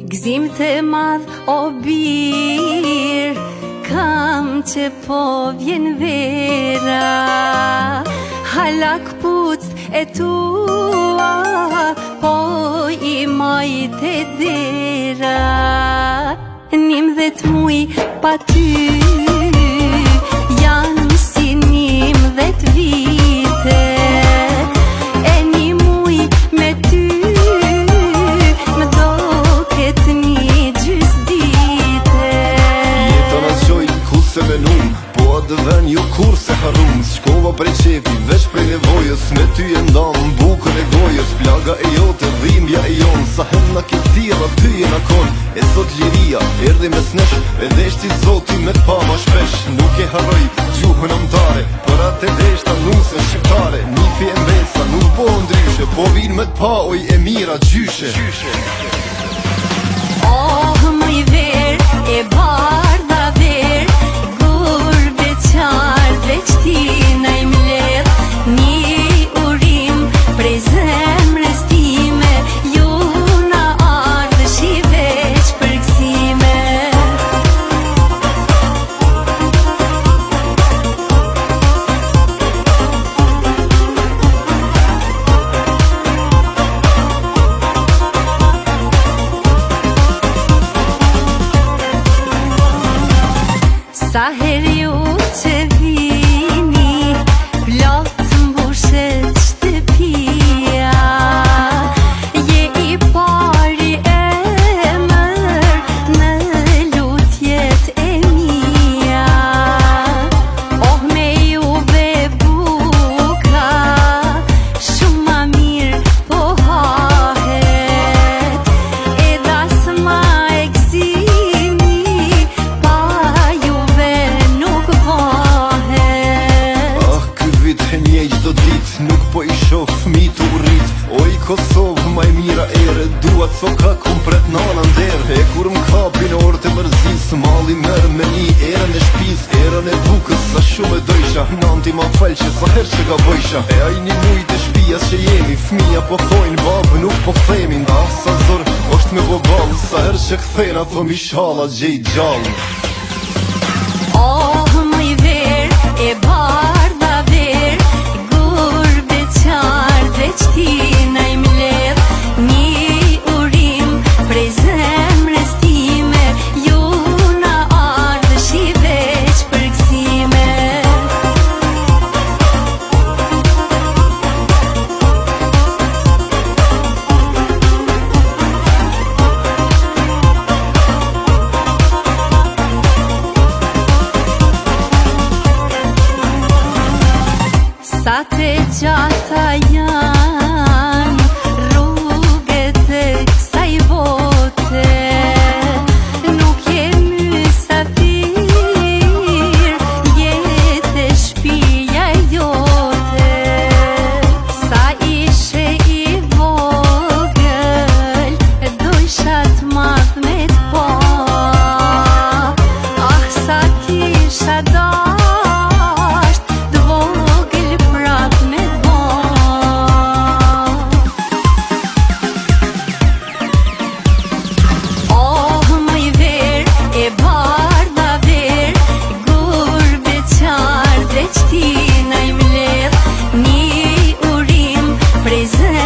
Gzim të madh o bir, kam që po vjen vera. Hala kpuc e tua, po i majte dera. 11 muj pa ty, janë si 11 vite. E një muj me ty, më doket një gjys dite. Jeta na qoj ku se menum, po atë ven jo kur se harum. Shkova prej qefi, veç prej nevojës, me ty e ndam bukën e gojës. Plaga e jote, dhimbja e jon, sa hemna ke thira, ty e na kon. E sot liria, erdi mes nesh, e deshti zoti me t'pa ma shpesh. Nuk e harroj gjuhën amtare, për atë e deshta nusën shqiptare. Nipi e mbesa, nuk po ndryshe, po vin me t'pa oj e mira gjyshe. Oh, më i ver, e bardha ver, gurbe qarë veç ti na i mledh. Një urim prej zemrës time, ju na ardhësh i veç për gëzime. Sa herë ju që vini, plot mbushet shtëpia. Je i pari emër në lutjet e mia. Oh me juve buka, shumë ma mirë po hahet. E das ma e gzimi, pa juve nuk vahet. Ah, ky vit e njej qdo dit, nuk po i shoh fmi të urrit. Oj Kosovë, maj mira ere, duat soka kumpret nana nder. E kur m'kapin orë të mërzis, mali merë me një erën e shpis, erën e bukës, sa shumë e dojsha. Nanti ma falë që sa her që ka bëjsha. E aj një mujt e shpijas që jemi, fmija po thojnë babë, nuk po themin. Ah, sa zor, osht me bobal, sa her që kthena, thëm i shala gjej gjallë. Oh, më i ver, e bardha ver, gurbe qarë veç ti na i mledh. Një urim prej zemrës time, ju na ardhësh i veç për gëzime. Sa të gjata janë rrugët e kësaj bote, nuk jemi mysafir, jetë shtëpia jote. Sa ishe i vogël, dojsha t'madh me t'pa. Ah, sa kisha dasht, t'vogël prap me t'ba. Oh, më i ver, e bardha ver, gurbe qarë veç ti na i mledh. Një urim prej zemrës